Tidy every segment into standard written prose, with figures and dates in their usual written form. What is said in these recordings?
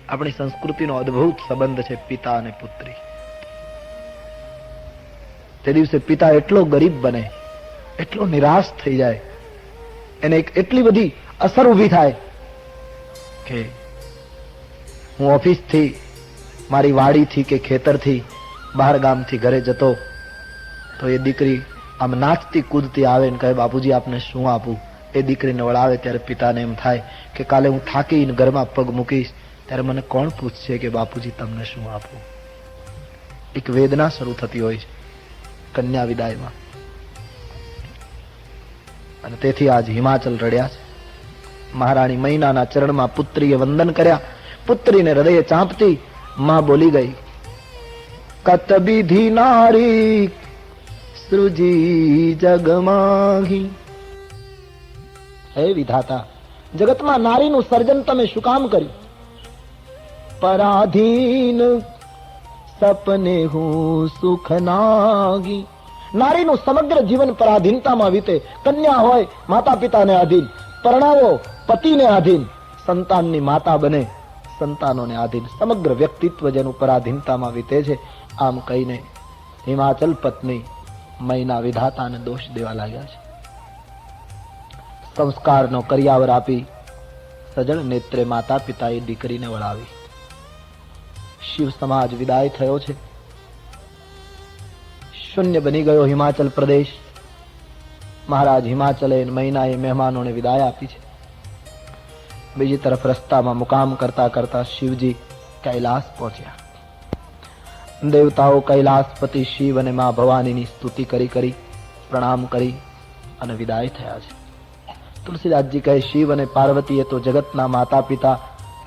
આપણી સંસ્કૃતિનો અદ્ભુત સંબંધ છે પિતા અને પુત્રી. તે દિવસે પિતા એટલો ગરીબ બને, એટલો નિરાશ થઈ જાય, એને એટલી બધી અસર ઊભી થાય કે હું ઓફિસથી, મારી વાડીથી કે ખેતરથી, બહાર ગામથી ઘરે જતો તો એ દીકરી આમ નાચતી કૂદતી આવે ને કહે, બાપુજી આપને શું આપું? એ દીકરીને વળાવે ત્યારે પિતાને એમ થાય કે કાલે હું થાકીને ઘરમાં પગ મૂકીશ ત્યારે મને કોણ પૂછશે કે બાપુજી તમને શું આપું? એક વેદના શરૂ થતી હોય છે કન્યા વિદાયમાં. અને તેથી આજ હિમાચલ રડ્યા છે. મહારાણી મૈનાના ચરણમાં પુત્રીએ વંદન કર્યા. પુત્રીને હૃદય ચાંપતી માં બોલી ગઈ, કત વિધિ નારી સૃજી જગમાહી. હે વિધાતા, જગતમાં નારીનું સર્જન તમે શું કામ કર્યું? પરાધીન સપને હું સુખ નાગી. નારીનું સમગ્ર જીવન પરાધીનતામાં વીતે. કન્યા હોય માતા પિતાને આધીન, પરણાવો પતિને આધીન, સંતાનની માતા બને સંતાનોને આધીન. સમગ્ર વ્યક્તિત્વ જેનું પરાધીનતામાં વીતે છે. આમ કહીને હિમાચલ પત્ની મૈના વિધાતાને દોષ દેવા લાગ્યા છે. સંસ્કારનો કરિયાવર આપી સજળ નેત્રે માતા પિતાએ દીકરીને વળાવી. શિવ સમાજ વિદાય થયો છે. શૂન્ય બની ગયો હિમાચલ પ્રદેશ. મહારાજ હિમાચલે મૈનાએ મહેમાનોને વિદાય આપી છે. બીજી તરફ રસ્તામાં મુકામ કરતા કરતા શિવજી કૈલાસ પહોંચ્યા. દેવતાઓ કૈલાસપતિ શિવ અને મા ભવાનીની સ્તુતિ કરી કરી પ્રણામ કરી અને વિદાય થયા છે. તુલસીદાસજી કહે, શિવ અને પાર્વતીએ તો જગતના માતા પિતા,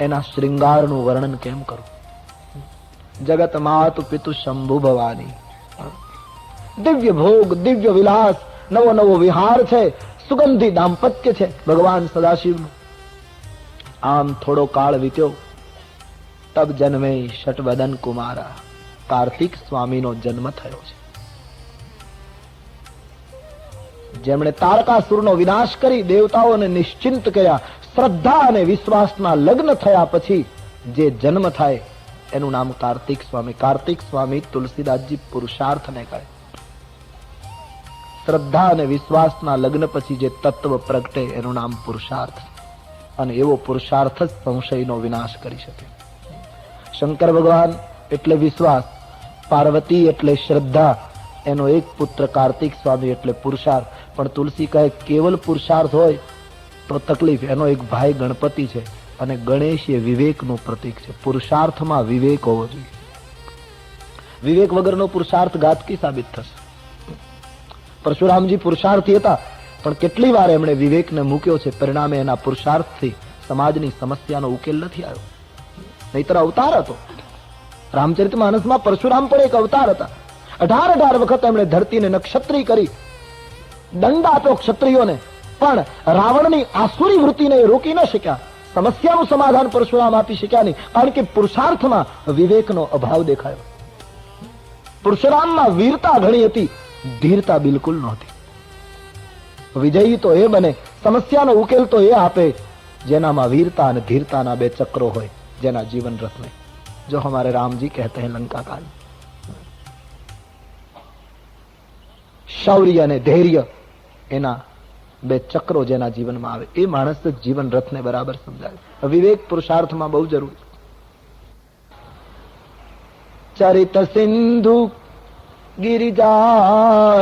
એના શ્રૃંગારનું વર્ણન કેમ કરું? જગત માતુ પિતુ શંભુ ભવાની. દિવ્ય ભોગ, દિવ્ય વિલાસ, નવો નવો વિહાર છે, સુગંધી દાંપત્ય છે ભગવાન સદાશિવનું. આમ થોડો કાળ વીત્યો. તબ જન્મે શટવદન કુમારા. કાર્તિક સ્વામીનો જન્મ થયો છે. જેમણે તારકાસુરનો વિનાશ કરી દેવતાઓને નિશ્ચિંત કર્યા. શ્રદ્ધા અને વિશ્વાસના લગ્ન થયા પછી જે જન્મ થાય એનું નામ કાર્તિક સ્વામી. કાર્તિક સ્વામી તુલસીદાસજી પુરુષાર્થને કહે. શ્રદ્ધા અને વિશ્વાસના લગ્ન પછી જે તત્વ પ્રગટે એનું નામ પુરુષાર્થ. અને એવો પુરુષાર્થ જ સંશયનો વિનાશ કરી શકે. શંકર ભગવાન એટલે વિશ્વાસ, પાર્વતી એટલે શ્રદ્ધા, એનો એક પુત્ર કાર્તિક સ્વામી એટલે પુરુષાર્થ. પણ તુલસી કહે કેવલ પુરુષાર્થ હોય તો તકલીફ. એનો એક ભાઈ ગણપતિ છે અને ગણેશ એ વિવેકનું પ્રતીક છે. પુરુષાર્થમાં વિવેક હોવો જોઈએ. વિવેક વગરનો પુરુષાર્થ ઘાતકી સાબિત થશે. પરશુરામજી પુરુષાર્થી હતા પણ કેટલી વાર એમણે વિવેકને મૂક્યો છે. પરિણામે એના પુરુષાર્થથી સમાજની સમસ્યાનો ઉકેલ નથી આવ્યો. નહીતર અવતાર હતો. રામચરિત માનસમાં પરશુરામ પણ એક અવતાર હતા. 18 વખત એમણે ધરતીને નક્ષત્રી કરી, દંડ આપ્યો ક્ષત્રિયોને, પણ રાવણની આસુરી વૃત્તિને રોકી ન શક્યા. સમસ્યાનું સમાધાન પરશુરામ આપી શક્યા નહીં, કારણ કે પુરુષાર્થમાં વિવેકનો અભાવ દેખાયો. પરશુરામમાં વીરતા ઘણી હતી, ધીરતા બિલકુલ નહોતી. વિજયી તો એ બને, સમસ્યાનો ઉકેલ તો એ આપે જેનામાં વીરતા અને ધીરતાના બે ચક્રો હોય, જેના જીવન રથ में. जो हमारे राम जी कहते हैं लंका काल, શૌર્ય અને ધૈર્ય એના બે ચક્રો જેના જીવનમાં આવે એ માણસ જ જીવન રથને બરાબર સમજાવે. વિવેક પુરુષાર્થમાં બહુ જરૂરી. ચરિત સિંધુ गिरिजा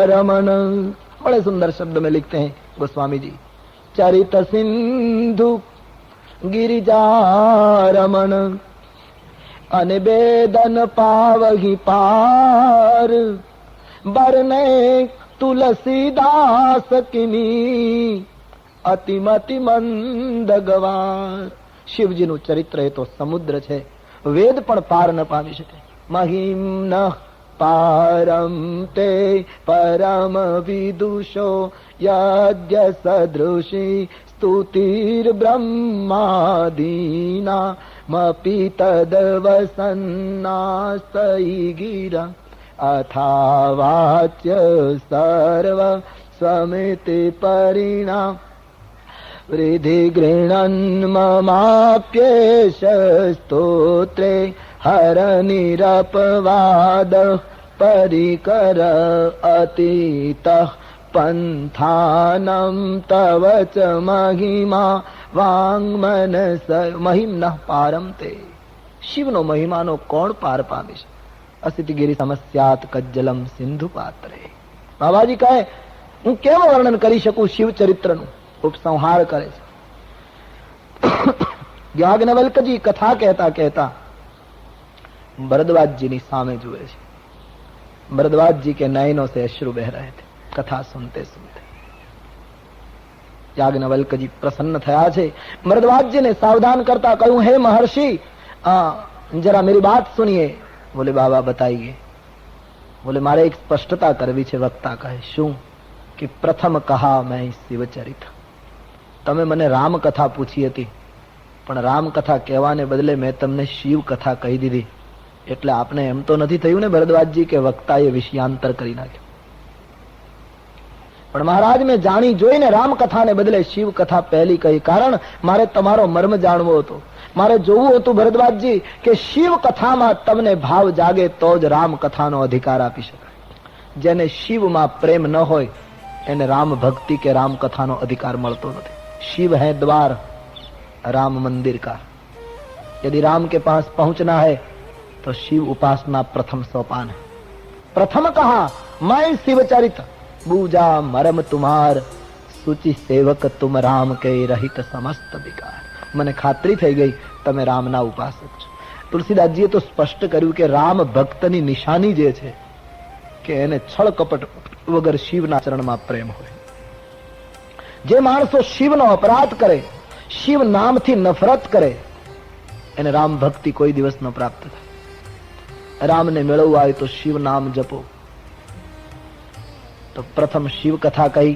रमन, बड़े सुंदर शब्द में लिखते हैं गोस्वामी जी. चरित सिंधु गिरिजा रमन अने बेदन पावही पार, बरने तुलसीदास किनी अतिमति मंद गवार. શિવજીનું ચરિત્ર એ તો સમુદ્ર છે, વેદ પણ પાર ન પામી શકે. મહિમ ન પારમ તે પરમ વિદુષો યજ્ઞ સદૃશી સ્તુતિર બ્રહ્માદીના મપી તદવસન્નાસઈ ગિરા અથા વાચ્ય સર્વ સ્વમિતિ પરિણા વૃદ્ધિ ગૃહણ મમાપ્યેશ સ્તોત્રે હર નિરપવાદ પરિકર અતીત પંથાનમ તવ ચ મહિમા વાંગમનસ મહિમ્ન પારમ તે. શિવનો મહિમાનો કોણ પાર પામી છે? અસિતગીરી સમસ્યાત કજ્જલમ સિંધુ પાત્રે. બાબાજી કહે હું કેવું વર્ણન કરી શકું શિવ ચરિત્રનું? ઉપસંહાર કરે છે. યાજ્ઞવલ્કજી કથા કહેતા કહેતા भरद्वाज सामे जुए छे. भरद्वाज जी के नयनों से अश्रु बह रहे थे कथा सुनते सुनते. याज्ञवल्क जी प्रसन्न थया छे. भरद्वाज जी ने सावधान करता कहूं, हे महर्षि जरा मेरी बात सुनिए. बोले बाबा बताइए. बोले मारे एक स्पष्टता करवी छे. वक्ता कहे शू? कि प्रथम कहा मैं शिवचरित. तमे मने राम कथा पूछी हती पण राम कथा कहेवाने बदले मैं तमने शिव कथा कही दीधी. એટલે આપને એમ તો નથી થયું ને ભરદ્વાજજી કે વક્તાએ વિષયાંતર કરી નાખ્યું? પણ મહારાજ મેં જાણી જોઈને રામ કથાને બદલે શિવ કથા પહેલી કહી. કારણ મારે તમારો મર્મ જાણવો હતો. મારે જોવું હતું ભરદ્વાજજી કે શિવ કથામાં તમને ભાવ જાગે તો જ રામ કથાનો અધિકાર આપી શકાય. જેને શિવમાં પ્રેમ ન હોય એને રામ ભક્તિ કે राम कथाનો અધિકાર મળતો નથી. शिव है द्वार राम मंदिर का. यदि राम के पास पहुंचना है तो शिव उपासना प्रथम सोपान है. प्रथम कहा मैं शिवचरित बूझा मरम तुम्हार सूचि सेवक तुम राम के रहित समस्त विकार. મને ખાતરી થઈ ગઈ તમે રામના ઉપાસક છો. તુલસીદાસજીએ તો સ્પષ્ટ કર્યું કે રામ ભક્તની નિશાની જે છે કે એને છળ કપટ વગર શિવના ચરણમાં પ્રેમ હોય. જે માણસો શિવનો અપરાધ કરે, શિવ નામથી નફરત કરે, એને રામ ભક્તિ કોઈ દિવસ ન પ્રાપ્ત થાય. રામને મેળવવા હોય તો શિવ નામ જપો. તો પ્રથમ શિવ કથા કહી,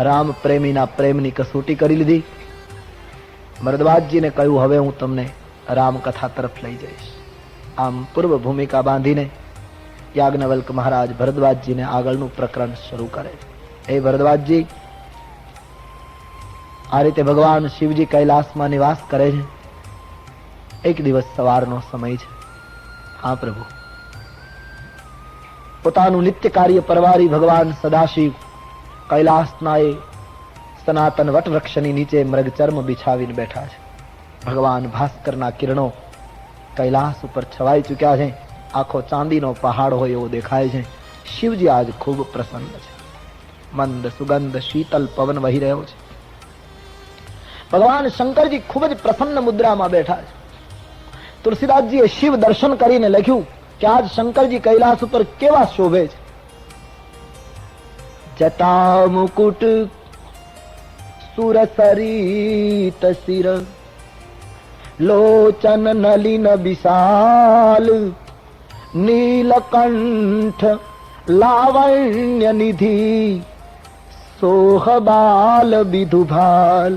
રામ પ્રેમીના પ્રેમની કસોટી કરી લીધી. ભરદ્વાજજીને કહ્યું હવે હું તમને રામ કથા તરફ લઈ જઈશ. આમ પૂર્વ ભૂમિકા બાંધીને યાજ્ઞવલ્ક મહારાજ ભરદ્વાજજીને આગળનું પ્રકરણ શરૂ કરે. એ ભરદ્વાજજી, આ રીતે ભગવાન શિવજી કૈલાસમાં નિવાસ કરે છે. એક દિવસ સવારનો સમય છે. હા પ્રભુ, પોતાનું નિત્ય કાર્ય પરવારી ભગવાન સદાશિવ કૈલાસના એ સનાતન વટવૃક્ષની નીચે મૃગચર્મ બિછાવીને બેઠા છે. ભગવાન ભાસ્કરના કિરણો કૈલાસ ઉપર છવાઈ ચુક્યા છે. આખો ચાંદીનો પહાડ હોય એવો દેખાય છે. શિવજી આજ ખૂબ પ્રસન્ન છે. મંદ સુગંધ શીતલ પવન વહી રહ્યો છે. ભગવાન શંકરજી ખૂબ જ પ્રસન્ન મુદ્રામાં બેઠા છે. તુલસીદાસજીએ શિવ દર્શન કરીને લખ્યું કે આજ શંકરજી કૈલાસ ઉપર કેવા શોભે છે. જટા મુકુટ સુરસરિત શિર લોચન નલિન વિશાલ નીલકંઠ લાવણ્ય નિધિ સોહબાલ વિધુભાલ.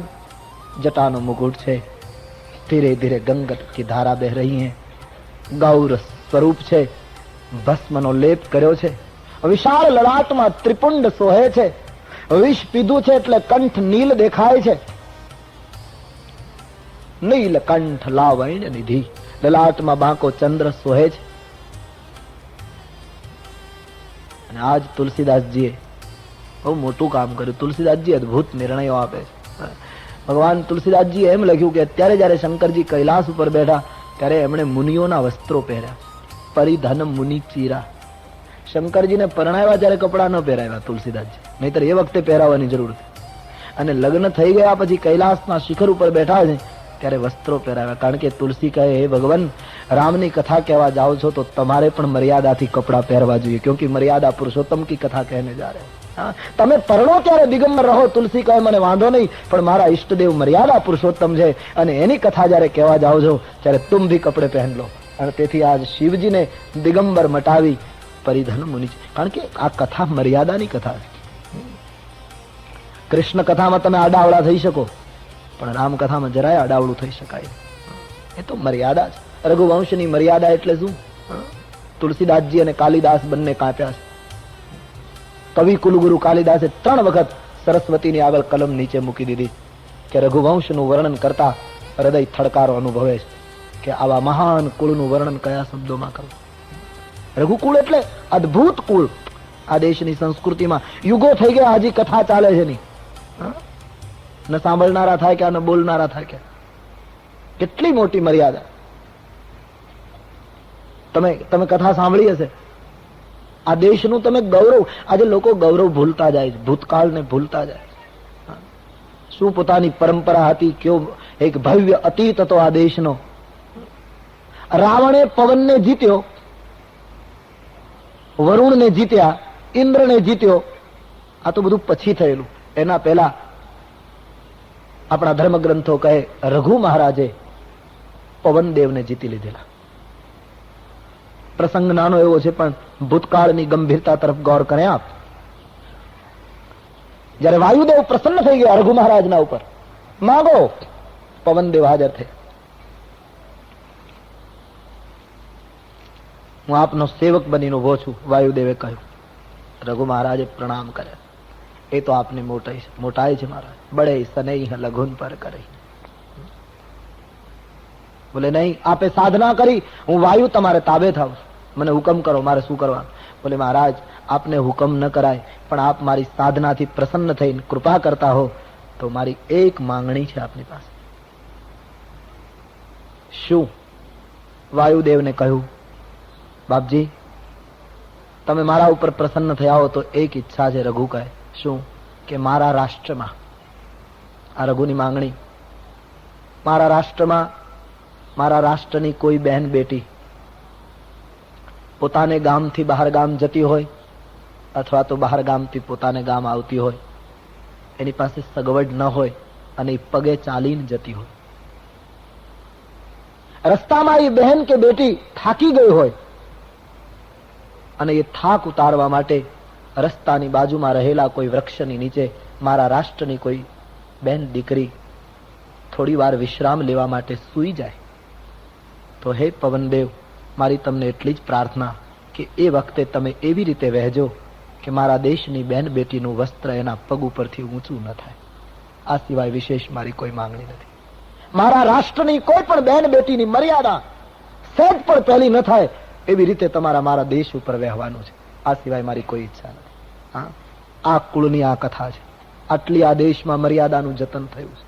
जटानो मुकुट छे, धीरे धीरे गंगट की धारा बह रही है. गौर स्वरूप छे, भस्मनो लेप कर्यो छे. विशाल ललाटमां त्रिपुंड सोहे छे. विष पीधुं छे એટલે કંઠ નીલ દેખાય છે. નીલકંઠ લાવણ્ય નિધિ, લલાટમાં બાંકો ચંદ્ર સોહે છે. અને આજ તુલસીદાસજીએ બહુ મોટું કામ કર્યું. તુલસીદાસજી અદ્ભુત નિર્ણયો આપે છે. ભગવાન તુલસીદાસજી એમ લખ્યું કે અત્યારે જયારે શંકરજી કૈલાસ ઉપર બેઠા ત્યારે એમણે મુનિઓના વસ્ત્રો પહેર્યા, પરિધન મુનિ ચીરા. શંકરજીને પરણાવ્યા ત્યારે કપડા ન પહેરાવ્યા તુલસીદાસજી, નહીતર એ વખતે પહેરાવવાની જરૂર હતી. અને લગ્ન થઈ ગયા પછી કૈલાસના શિખર ઉપર બેઠા છે ત્યારે વસ્ત્રો પહેરાવ્યા. કારણ કે તુલસી કહે હે ભગવાન, રામની કથા કહેવા જાઓ છો તો તમારે પણ મર્યાદાથી કપડા પહેરવા જોઈએ, ક્યોંકि મર્યાદા પુરુષોત્તમ કી કથા કહેને જા રહે. તમે પરણો ત્યારે દિગંબર રહો. તુલસી કહે મને વાંધો નહીં, પણ મારા ઈષ્ટદેવ મર્યાદા પુરુષોત્તમ છે અને એની કથા જયારે કહેવા જાઓ છો ત્યારે તુમ ભી કપડે પહેન લો. અને તેથી આજ શિવજીને દિગંબર મટાવી પરિધન મુનિ, કારણ કે આ કથા મર્યાદાની કથા છે. કૃષ્ણ કથામાં તમે આડાવડા થઈ શકો, પણ રામ કથામાં જરાય આડાવડું થઈ શકાય. એ તો મર્યાદા છે. રઘુવંશની મર્યાદા એટલે શું? તુલસીદાસજી અને કાલિદાસ બંને કાપ્યા છે. કવિ કુલગુરુ કાલિદાસે 3 વખત સરસ્વતીની આગળ કલમ નીચે મૂકી દીધી. કે રઘુવંશનું વર્ણન કરતા હૃદય થડકારો અનુભવે છે કે આવા મહાન કુળનું વર્ણન કયા શબ્દોમાં કરવું. રઘુકુળ એટલે અદ્ભુત કુળ. આ દેશની સંસ્કૃતિમાં યુગો થઈ ગયા, હજી કથા ચાલે છે નહીં. ન સાંભળનારા થાય કે ન બોલનારા થાય કે. કેટલી મોટી મર્યાદા. તમે કથા સાંભળી હશે. આ દેશનું તમે ગૌરવ, આજે લોકો ગૌરવ ભૂલતા જાય છે, ભૂતકાળને ભૂલતા જાય. શું પોતાની પરંપરા હતી, કયો એક ભવ્ય અતીત હતો આ દેશનો. રાવણે પવનને જીત્યો, વરુણને જીત્યા, ઇન્દ્રને જીત્યો. આ તો બધું પછી થયેલું. એના પહેલા આપણા ધર્મગ્રંથો કહે રઘુ મહારાજે પવનદેવને જીતી લીધેલા. પ્રસંગ નાનો એવો છે, પણ ભૂતકાળની ગંભીરતા તરફ ગૌર કરે આપ. જયારે વાયુદેવ પ્રસન્ન થઈ ગયા રઘુ મહારાજના ઉપર, માગો, પવનદેવ હાજર થયા. હું આપનો સેવક બનીને ઉભો છું, વાયુદેવે કહ્યું. રઘુ મહારાજે પ્રણામ કર્યા. એ તો આપની મોટાઈ છે મહારાજ. બડે સનેહ લઘુન પર કરે. બોલે નહીં, આપે સાધના કરી, હું વાયુ તમારે તાબે થાવ, મને હુકમ કરો, મારે શું કરવાનું. બોલે મહારાજ, આપને હુકમ ન કરાય, પણ આપ મારી સાધનાથી પ્રસન્ન થઈને કૃપા કરતા હો તો મારી એક માંગણી છે આપની પાસે. શું? વાયુદેવને કહ્યું, બાપજી, તમે મારા ઉપર પ્રસન્ન થયા હો તો એક ઈચ્છા છે. રઘુ કહે, શું? કે મારા રાષ્ટ્રમાં, આ રઘુની માંગણી, મારા રાષ્ટ્રમાં, મારા રાષ્ટ્રની કોઈ બહેન બેટી પોતાને ગામથી બહાર ગામ જતી હોય અથવા તો બહાર ગામથી પોતાને ગામ આવતી હોય, એની પાસે સગવડ ન હોય અને એ પગે ચાલીને જતી હોય, રસ્તામાં એ બહેન કે બેટી થાકી ગઈ હોય અને એ થાક ઉતારવા માટે રસ્તાની બાજુમાં રહેલા કોઈ વૃક્ષની નીચે મારા રાષ્ટ્રની કોઈ બેન દીકરી થોડી વાર વિશ્રામ લેવા માટે સૂઈ જાય, તો હે પવનદેવ, મારી તમને એટલી જ પ્રાર્થના કે એ વખતે તમે એવી રીતે વહેજો કે મારા દેશની બેન બેટીનું વસ્ત્ર એના પગ ઉપરથી ઊંચું ન થાય. આ સિવાય વિશેષ મારી કોઈ માંગણી નથી. મારા રાષ્ટ્રની કોઈ પણ બેન બેટીની મર્યાદા સહેજ પણ પહેલી ન થાય એવી રીતે તમારા મારા દેશ ઉપર વહેવાનું છે. આ સિવાય મારી કોઈ ઈચ્છા નથી. હા, આ કુળની આ કથા છે. આટલી આ દેશમાં મર્યાદાનું જતન થયું છે,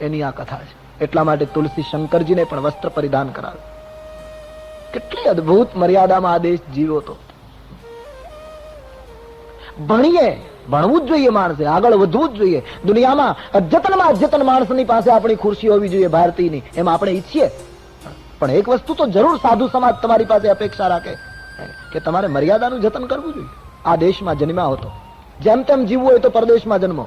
એની આ કથા છે. એટલા માટે તુલસી શંકરજીને પણ વસ્ત્ર પરિધાન કરાવે. કેટલી અદ્ભુત મર્યાદામાં આ દેશ જીવ્યો હતો. ભણીએ, ભણવું જ જોઈએ, માણસે આગળ વધવું જ જોઈએ. દુનિયામાં અદ્યતનમાં અદ્યતન માણસની પાસે આપણી ખુરશી હોવી જોઈએ ભારતીયની, એમ આપણે ઈચ્છીએ. પણ એક વસ્તુ તો જરૂર સાધુ સમાજ તમારી પાસે અપેક્ષા રાખે કે તમારે મર્યાદાનું જતન કરવું જોઈએ. આ દેશમાં જન્મ્યા હતો, જેમ તેમ જીવવું હોય તો પરદેશમાં જન્મો.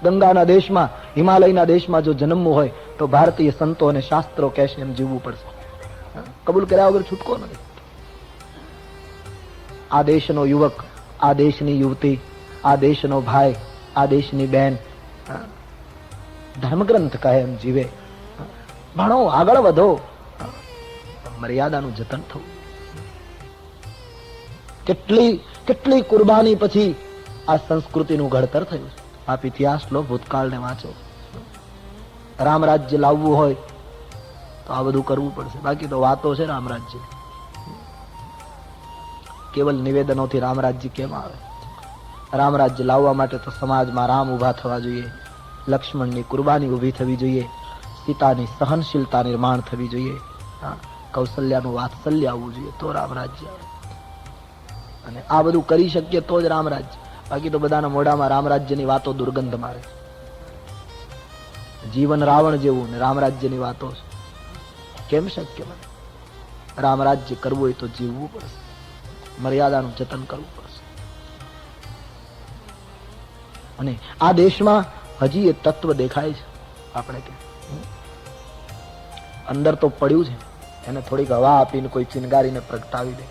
ગંગાના દેશમાં, હિમાલયના દેશમાં જો જન્મવું હોય તો ભારતીય સંતો અને શાસ્ત્રો કહેશે એમ જીવવું પડશે. કબૂલ કર્યા વગર છૂટકો નથી. આ દેશનો યુવક, આ દેશની યુવતી, આ દેશનો ભાઈ, આ દેશની બેન ધર્મગ્રંથ કહે એમ જીવે. ભણો, આગળ વધો, મર્યાદાનું જતન થવું. કેટલી કેટલી કુરબાની પછી આ સંસ્કૃતિનું ઘડતર થયું છે. આપ ઇતિહાસ લો, ભૂતકાળને વાંચો. રામ રાજ્ય લાવવું હોય તો આ બધું કરવું પડશે, બાકી તો વાતો છે રામ રાજ્ય. કેવલ નિવેદનોથી રામ રાજ્ય કેમ આવે? રામ રાજ્ય લાવવા માટે તો સમાજમાં રામ ઉભા થવા જોઈએ, લક્ષ્મણની કુરબાની ઉભી થવી જોઈએ, સીતાની સહનશીલતા નિર્માણ થવી જોઈએ, કૌશલ્યાનું વાત્સલ્ય આવવું જોઈએ, તો રામ રાજ્ય આવે. અને આ બધું કરી શકીએ તો જ રામ રાજ્ય. બાકી તો બધાના મોઢામાં રામ રાજ્યની વાતો દુર્ગંધ મારે. જીવન રાવણ જેવું ને રામ રાજ્યની વાતો છે. કેમ શક્ય બને? રામ રાજ્ય કરવું હોય તો જીવવું પડશે, મર્યાદાનું જતન કરવું પડશે. અને આ દેશમાં હજી એ તત્વ દેખાય છે. આપણે કે અંદર તો પડ્યું છે, એને થોડીક હવા આપીને કોઈ ચિનગારીને પ્રગટાવી દે.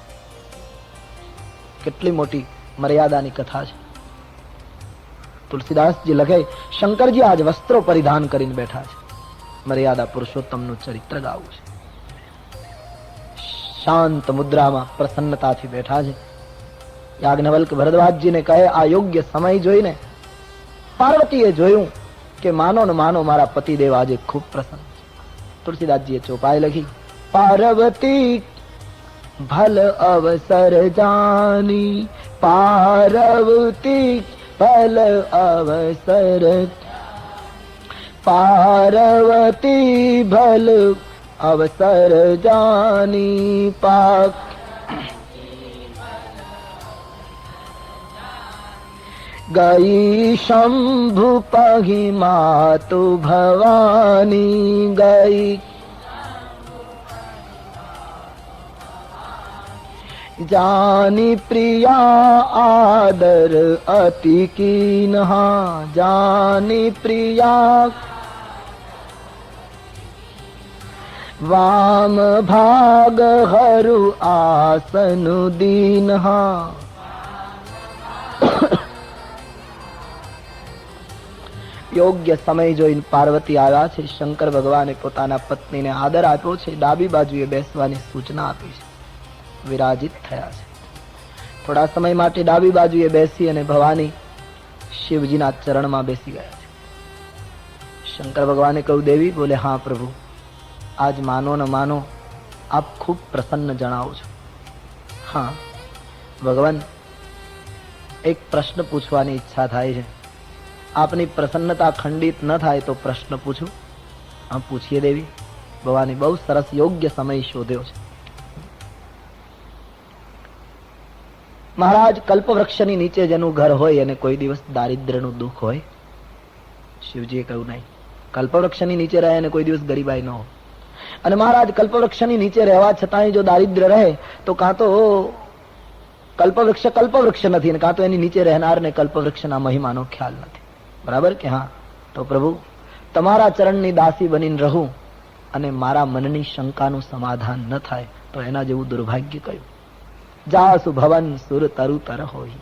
કેટલી મોટી મર્યાદાની કથા છે. તુલસીદાસજી લખે, શંકરજી આજ વસ્ત્રો પરિધાન કરીને બેઠા છે. મર્યાદા પુરુષોત્તમનું ચરિત્ર ગાવું છે. શાંત મુદ્રામાં પ્રસન્નતાથી બેઠા છે. યાજ્ઞવલ્ક ભરદ્વાજજીને કહે, આ યોગ્ય સમય જોઈને પાર્વતીએ જોયું કે માનો ને માનો મારા પતિદેવ આજે ખૂબ પ્રસન્ન છે. તુલસીદાસજીએ ચોપાઈ લખી, પાર્વતી ભલ અવસર જાની, પાર્વતી ભલ અવસર, પાર્વતી ભલ અવસર જાની પાક, ગઈ શંભુ પહી માતુ ભવાની, ગઈ જાની પ્રિયા આદર અતિ કીન્હા, જાની પ્રિયા વામ ભાગ હરુ આસનુ દીન્હા. યોગ્ય સમય જોઈને પાર્વતી આવ્યા છે. શંકર ભગવાને પોતાના પત્નીને આદર આપ્યો છે. ડાબી બાજુએ બેસવાની સૂચના આપી છે. વિરાજિત થયા છે. થોડા સમય માટે ડાબી બાજુએ બેસી અને ભવાની શિવજીના ચરણમાં બેસી ગયા છે. શંકર ભગવાને કહ્યું, દેવી? બોલે, હા પ્રભુ, આજ માનો ન માનો આપ ખૂબ પ્રસન્ન જણાવો છો. હા ભગવાન, એક પ્રશ્ન પૂછવાની ઈચ્છા થાય છે. આપની પ્રસન્નતા ખંડિત ન થાય તો પ્રશ્ન પૂછું? હા પૂછીએ દેવી. ભવાની બહુ સરસ યોગ્ય સમય શોધ્યો છે. મહારાજ, કલ્પવૃક્ષની નીચે જેનું ઘર હોય એને કોઈ દિવસ દારિદ્ર્યનું દુઃખ હોય? શિવજીએ કહ્યું, નહીં. કલ્પવૃક્ષની નીચે રહે એને કોઈ દિવસ ગરીબાઈ ન હોય. અને મહારાજ, કલ્પવૃક્ષની નીચે રહેવા છતાંય જો દારિદ્ર્ય રહે તો કાં તો કલ્પવૃક્ષ નથી, અને કાં તો એની નીચે રહેનારને કલ્પવૃક્ષના મહિમાનો ખ્યાલ નથી. બરાબર કે? હા. તો પ્રભુ, તમારા ચરણની દાસી બનીને રહું અને મારા મનની શંકાનું સમાધાન ન થાય તો એના જેવું દુર્ભાગ્ય કયું? જાસુ ભવન સુર તરુ તર હોય,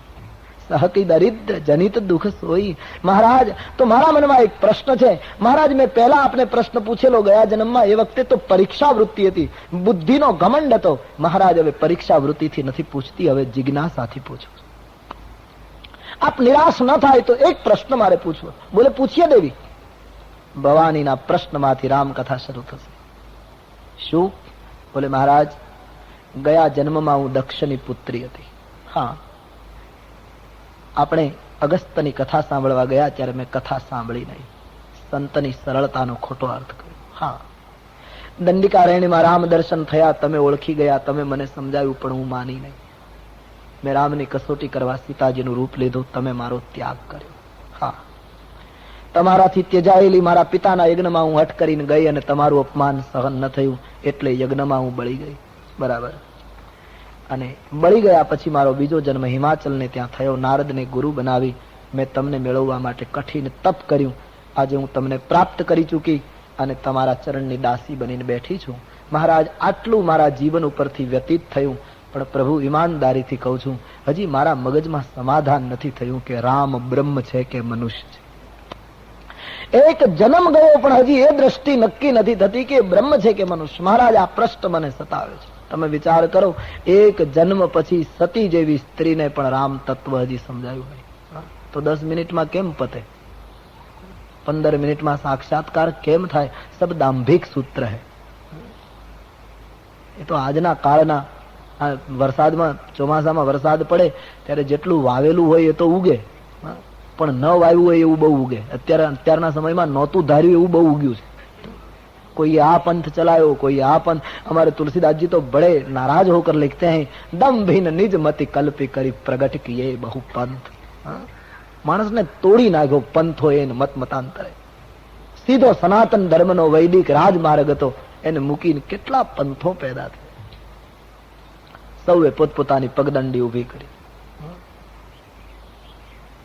સહકી દરિદ્ર જનિત દુઃખ સોઈ. મહારાજ, તો મારા મનમાં એક પ્રશ્ન છે. મહારાજ, મેં પહેલા આપને પ્રશ્ન પૂછેલો ગયા જન્મમાં, એ વખતે તો પરીક્ષા વૃત્તિ હતી, બુદ્ધિનો ઘમંડ હતો. મહારાજ, હવે પરીક્ષા વૃત્તિથી નથી પૂછતી, હવે જિજ્ઞાસાથી પૂછું. આપ નિરાશ ન થાય તો એક પ્રશ્ન મારે પૂછવો. બોલે, પૂછીએ દેવી. ભવાનીના પ્રશ્નમાંથી રામકથા શરૂ થશે. શું? બોલે, મહારાજ, ગયા જન્મમાં હું દક્ષની પુત્રી હતી. હા, આપણે અગસ્ત્યની કથા સાંભળવા ગયા ત્યારે મેં કથા સાંભળી નહીં, સંતની સરળતાનો ખોટો અર્થ કર્યો. હા, દંડિકારણ્યમાં રામ દર્શન થયા, તમે ઓળખી ગયા, તમે મને સમજાવ્યું, પણ હું માની નહીં. મેં રામની કસોટી કરવા સીતાજીનું રૂપ લીધું, તમે મારો ત્યાગ કર્યો. હા, તમારાથી ત્યજાયેલી મારા પિતાના યજ્ઞમાં હું હઠ કરીને ગઈ અને તમારું અપમાન સહન ન થયું એટલે યજ્ઞમાં હું બળી ગઈ. બરાબર. અને બળી ગયા પછી મારો બીજો જન્મ હિમાચલને ત્યાં થયો. નારદને ગુરુ બનાવી મેં તમને મેળવવા માટે કઠિન તપ કર્યું. આજે હું તમને પ્રાપ્ત કરી ચૂકી અને તમારા ચરણની દાસી બનીને બેઠી છું. મહારાજ, આટલું મારા જીવન ઉપરથી વ્યતીત થયું, પણ પ્રભુ, ઈમાનદારીથી કહું છું, હજી મારા મગજમાં સમાધાન નથી થયું કે રામ બ્રહ્મ છે કે મનુષ્ય છે. એક જન્મ ગયો પણ હજી એ દ્રષ્ટિ નક્કી નથી થતી કે બ્રહ્મ છે કે મનુષ્ય. મહારાજ, આ પ્રશ્ન મને સતાવે છે. તમે વિચાર કરો, એક જન્મ પછી સતી જેવી સ્ત્રીને પણ રામ તત્વ હજી સમજાયું નહીં તો 10 મિનિટમાં કેમ પતે? 15 મિનિટમાં સાક્ષાત્કાર કેમ થાય? સબ દાંભિક સૂત્ર હે. એ તો આજના કાળના વરસાદમાં, ચોમાસામાં વરસાદ પડે ત્યારે જેટલું વાવેલું હોય એ તો ઉગે, પણ ન વાવ્યું હોય એવું બહુ ઉગે. અત્યારના સમયમાં નહોતું ધાર્યું એવું બહુ ઉગ્યું છે. कोई आ पंथ चलायो, कोई आ पंथ. हमारे तुलसीदास जी तो बड़े नाराज होकर लिखते हैं, दम भिन्न निज मति कल्पी करी प्रगट किए बहु पंथ. मानस ने तोड़ी नाख्यो पंथ हो એને મત મતાંતરે. સીધો સનાતન ધર્મનો વૈદિક રાજમાર્ગ હતો, એને મૂકીને કેટલા પંથો પેદા થયા. સૌએ પોતપોતાની પગદંડી ઉભી કરી.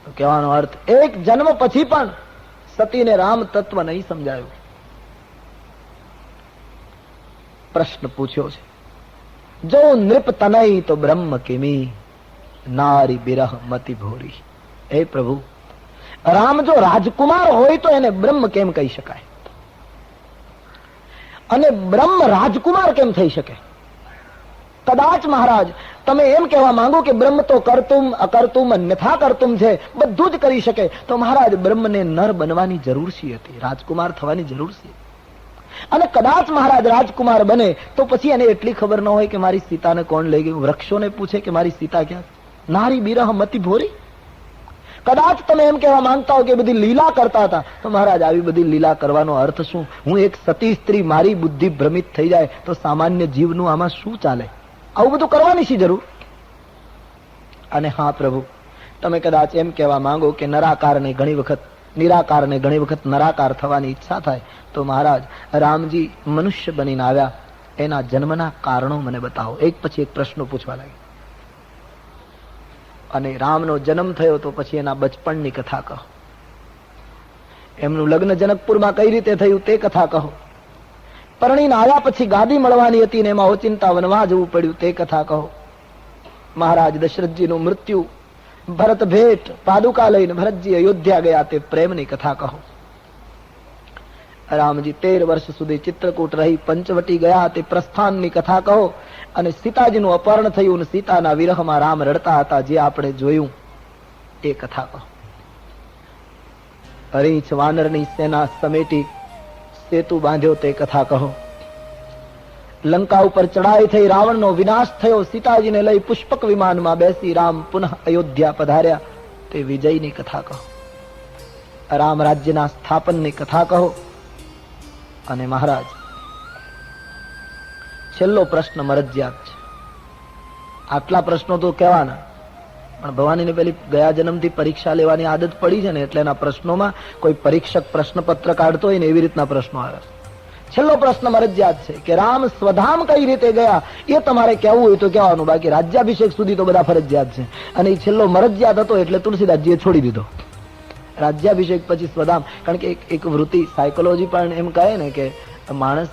તો કહેવાનો અર્થ, એક જન્મ પછી પણ સતીને રામ તત્વ નહીં સમજાયું. પ્રશ્ન પૂછ્યો છે, જો નૃપ તનય તો બ્રહ્મ કિમી, નારી બિરહ મતિ ભોરી. હે પ્રભુ, રામ જો રાજકુમાર હોય તો એને બ્રહ્મ કેમ કહી શકાય? અને બ્રહ્મ રાજકુમાર કેમ થઈ શકે? કદાચ મહારાજ તમે એમ કહેવા માંગો કે બ્રહ્મ તો કરતુમ અકર્તુમ અન્યથા કરતુમ છે, બધું જ કરી શકે, તો મહારાજ બ્રહ્મને નર બનવાની જરૂર શી હતી? રાજકુમાર થવાની જરૂર શી? અને કદાચ મહારાજ રાજકુમાર બને તો પછી એને એટલી ખબર ન હોય કે મારી સીતાને કોણ લઈ ગયું? વૃક્ષોને પૂછે કે મારી સીતા ક્યાં? નારી બિરહ મતિ ભોરી. કદાચ તમે એમ કહેવા માંગતા હો કે બધી લીલા કરતા હતા, તો મહારાજ આવી બધી લીલા કરવાનો અર્થ શું? હું એક સતી સ્ત્રી, મારી બુદ્ધિ ભ્રમિત થઈ જાય તો સામાન્ય જીવનું આમાં શું ચાલે? આવું બધું કરવાની શી જરૂર? અને હા પ્રભુ, તમે કદાચ એમ કહેવા માંગો કે નિરાકારને ઘણી વખત નરાકાર થવાની ઈચ્છા થાય, તો મહારાજ રામજી મનુષ્ય બનીને આવ્યા, એના જન્મના કારણો મને બતાવો. એક પછી એક પ્રશ્નો પૂછવા લાગ્યા. અને રામનો જન્મ થયો તો પછી એના બચપણની કથા કહો. એમનું લગ્ન જનકપુરમાં કઈ રીતે થયું તે કથા કહો. પરણીને આવ્યા પછી ગાદી મળવાની હતી ને એમાં ઓચિંતા વનવા જવું પડ્યું તે કથા કહો. મહારાજ દશરથજીનું મૃત્યુ, ભરત ભેટ, પાદુકા લઈને ભરતજી અયોધ્યા ગયા તે પ્રેમની કથા કહો. રામજી 13 વર્ષ સુધી ચિત્રકૂટ રહી પંચવટી ગયા તે પ્રસ્થાનની કથા કહો. અને સીતાજીનું અપહરણ થયું અને સીતાના વિરહમાં રામ રડતા હતા જે આપણે જોયું એ કથા કહો. રીંછ વાનરની સેના સમેટી સેતુ બાંધ્યો તે કથા કહો. લંકા ઉપર ચડાઈ થઈ, રાવણનો વિનાશ થયો, સીતાજીને લઈ પુષ્પક વિમાનમાં બેસી રામ પુનઃ અયોધ્યા પધાર્યા તે વિજયની કથા કહો. રામ રાજ્યના સ્થાપનની કથા કહો. અને મહારાજ છેલ્લો પ્રશ્ન મરજિયાત છે. આટલા પ્રશ્નો તો કહેવાના, પણ ભવાનીને પેલી ગયા જન્મથી પરીક્ષા લેવાની આદત પડી છે ને, એટલે એના પ્રશ્નોમાં કોઈ પરીક્ષક પ્રશ્નપત્ર કાઢતો હોય ને એવી રીતના પ્રશ્નો આવે. છેલ્લો પ્રશ્ન મરજિયાત છે કે રામ સ્વધામ કઈ રીતે ગયા એ તમારે કહેવું હોય તો કહેવાનું, બાકી રાજ્યાભિષેક સુધી તો બધા ફરજિયાત છે. અને એ છેલ્લો મરજિયાત હતો એટલે તુલસીદાસજીએ છોડી દીધો. રાજ્યાભિષેક પછી સ્વધામ, કારણ કે એક વૃત્તિ સાયકોલોજી પણ એમ કહે ને કે માણસ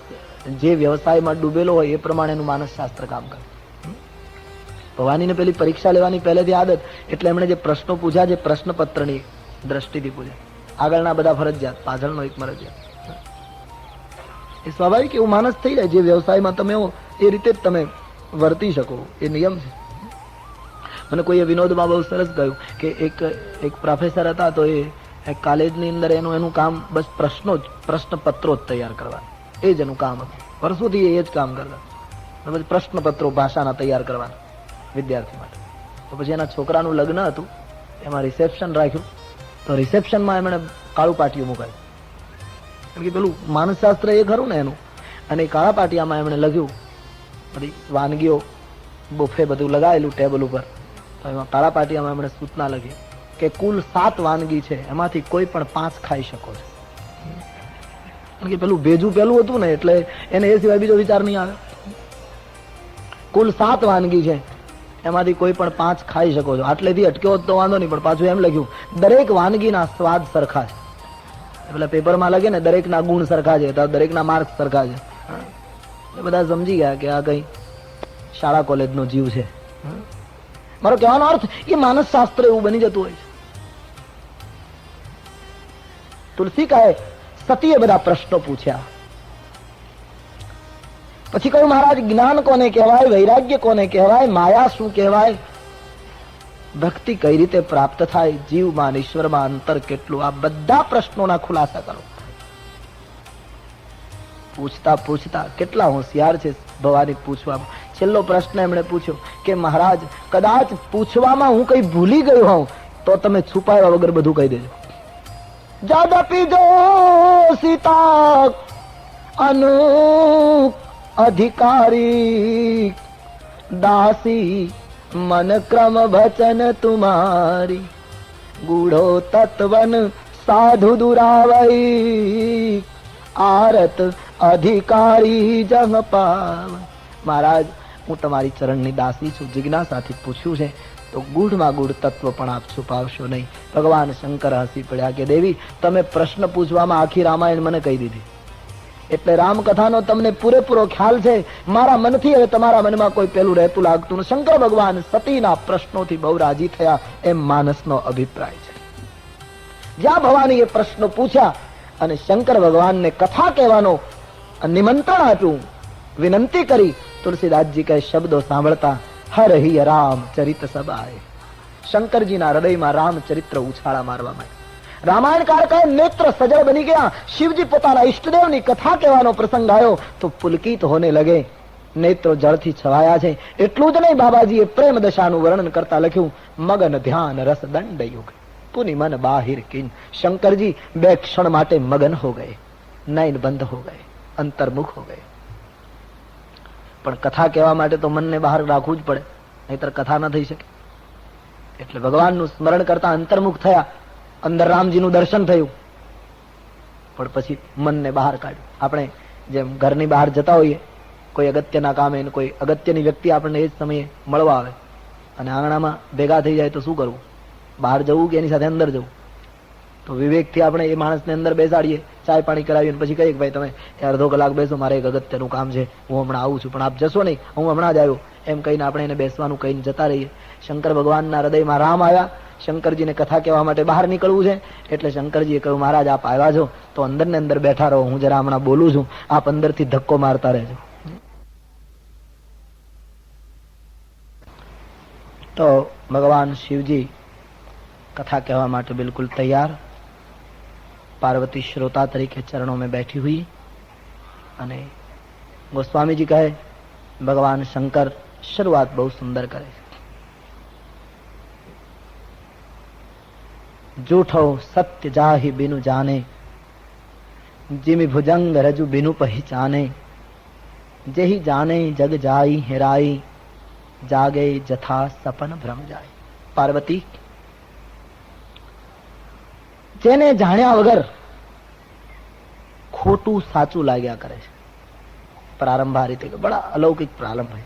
જે વ્યવસાયમાં ડૂબેલો હોય એ પ્રમાણેનું માનસ શાસ્ત્ર કામ કરે. ભવાનીને પેલી પરીક્ષા લેવાની પહેલેથી આદત, એટલે એમણે જે પ્રશ્નો પૂછ્યા જે પ્રશ્નપત્રની દ્રષ્ટિથી પૂછ્યા. આગળના બધા ફરજિયાત, પાછળનો એક મરજિયાત. એ સ્વાભાવિક એવું માનસ થઈ જાય. જે વ્યવસાયમાં તમે હો એ રીતે જ તમે વર્તી શકો, એ નિયમ છે. મને કોઈએ વિનોદમાં બહુ સરસ કહ્યું કે એક પ્રોફેસર હતા, તો એ કોલેજની અંદર એનું કામ બસ પ્રશ્નપત્રો જ તૈયાર કરવાના, એ જ એનું કામ હતું. વર્ષોથી એ જ કામ કરતા. પછી પ્રશ્નપત્રો ભાષાના તૈયાર કરવાના વિદ્યાર્થી માટે. તો પછી એના છોકરાનું લગ્ન હતું, એમાં રિસેપ્શન રાખ્યું. તો રિસેપ્શનમાં એમણે કાળું પાટિયું મુકાયું, કારણ કે પેલું માનસશાસ્ત્ર એ ખરું ને એનું. અને એ કાળા પાટિયામાં એમણે લખ્યું બધી વાનગીઓ, બુફે બધું લગાવેલું ટેબલ ઉપર. તો એમાં કાળા પાટિયામાં એમણે સૂચના લખી કે કુલ 7 વાનગી છે, એમાંથી કોઈ પણ 5 ખાઈ શકો છો. કારણ કે પેલું ભેજું પેલું હતું ને, એટલે એને એ સિવાય બીજો વિચાર નહીં આવે. કુલ 7 વાનગી છે, એમાંથી કોઈ પણ 5 ખાઈ શકો છો. આટલેથી અટક્યો તો વાંધો નહીં, પણ પાછું એમ લખ્યું દરેક વાનગીના સ્વાદ સરખા છે. પેલા પેપરમાં લખે ને દરેકના ગુણ સરખા છે, દરેકના માર્ક્સ સરખા છે. એ બધા સમજી ગયા કે આ કઈ શાળા કોલેજનો જીવ છે. મારો કહેવાનો અર્થ એ માનસ શાસ્ત્ર એવું બની જતું હોય છે. તુલસીકાએ સતીએ બધા પ્રશ્નો પૂછ્યા. પછી કહ્યું મહારાજ જ્ઞાન કોને કહેવાય, વૈરાગ્ય કોને કહેવાય, માયા શું કહેવાય, ભક્તિ કઈ રીતે પ્રાપ્ત થાય, જીવમાં ઈશ્વરમાં અંતર કેટલું, આ બધા પ્રશ્નોના ખુલાસા કરો. પૂછતા પૂછતા કેટલા હોશિયાર છે ભવાની પૂછવામાં. છેલ્લો પ્રશ્ન એમણે પૂછ્યો કે મહારાજ કદાચ પૂછવામાં હું કઈ ભૂલી ગયો હોઉં તો તમે છુપાયા વગર બધું કહી દેજો. જદપી જો સીતા અનુ અધિકારી દાસી મન ક્રમ ભચન તુમારી ગૂઢો તત્વન સાધુ દુરાવઈ આરત અધિકારી જહ પાવ. મહારાજ હું તમારી ચરણની દાસી છું, જિજ્ઞાસાથી પૂછ્યું છે તો ગૂઢમાં ગૂઢ તત્વ પણ આપ છુપાવશો નહીં. ભગવાન શંકર હસી પડ્યા કે દેવી તમે પ્રશ્ન પૂછવામાં આખી રામાયણ મને કહી દીધી, એટલે રામકથાનો તમને પૂરેપૂરો ખ્યાલ છે. મારા મનથી હવે તમારા મનમાં કોઈ પેલું રહેતું લાગતું. શંકર ભગવાન સતીના પ્રશ્નોથી બહુ રાજી થયા એમ માનસનો અભિપ્રાય છે. જ્યાં ભવાનીએ પ્રશ્નો પૂછ્યા અને શંકર ભગવાનને કથા કહેવાનો નિમંત્રણ આપ્યું, વિનંતી કરી, તુલસીદાસજી કહે શબ્દો સાંભળતા હર હિ રામ ચરિત સબાય. શંકરજીના હૃદયમાં રામચરિત્ર ઉછાળા મારવા માંડ્યા. રામાયણકાર કહે નેત્ર સજળ બની ગયા. શિવજી પોતાના ઈષ્ટદેવની કથા કહેવાનો પ્રસંગ આવ્યો તો પુલકિત હોને લગે. નેત્રો જળથી છવાયા છે. એટલું જ નહીં, બાબાજીએ પ્રેમ દશાનું વર્ણન કરતા લખ્યું, મગન ધ્યાન રસ દંડ યુગ પુનિ મન બાહિર કિન. શંકરજી બે ક્ષણ માટે મગન હો ગયે, નયન બંધ હો ગયે, અંતર્મુખ હો ગયે. પણ કથા કહેવા માટે તો મનને બહાર રાખવું જ પડે, નહીતર કથા ન થઈ શકે. એટલે ભગવાનનું સ્મરણ કરતા અંતર્મુખ થયા. અંદર રામજીનું દર્શન થયું, પણ પછી મનને બહાર કાઢ્યું. આપણે જેમ ઘરની બહાર જતા હોઈએ, કોઈ અગત્યના કામે, કોઈ અગત્યની વ્યક્તિ આપણને એ જ સમયે મળવા આવે અને આંગણામાં ભેગા થઈ જાય તો શું કરવું? બહાર જવું કે એની સાથે અંદર જવું? તો વિવેકથી આપણે એ માણસને અંદર બેસાડીએ, ચાય પાણી કરાવીએ, પછી કહીએ કે ભાઈ તમે અડધો કલાક બેસો, મારે એક અગત્યનું કામ છે, હું હમણાં આવું છું, પણ આપ જશો નહીં, હું હમણાં જ આવ્યો, એમ કહીને આપણે એને બેસવાનું કહીને જતા રહીએ. શંકર ભગવાનના હૃદયમાં રામ આવ્યા. શંકરજીને કથા કહેવા માટે બહાર નીકળવું છે, એટલે શંકરજીએ કહ્યું, મહારાજ આપ આવ્યા છો તો અંદર ને અંદર બેઠા રહો, હું જરા હમણાં બોલું છું, આપ અંદરથી ધક્કો મારતા રહેજો. તો ભગવાન શિવજી कथा कहवा માટે बिल्कुल तैयार. पार्वती श्रोता तरीके चरणों में बैठी हुई અને गोस्वामी जी कहे भगवान शंकर शुरुआत बहुत सुंदर करे. जूठो सत्य जाहि बिनु जाने, जिमि भुजंग रजु बिनु पहिचाने, जेहि जाने जग जाई हेराई, जागे जथा सपन भ्रम जाए. पार्वती જેને જાણ્યા વગર ખોટું સાચું લાગ્યા કરે છે. પ્રારંભ આ રીતે બડા અલૌકિક પ્રારંભ है.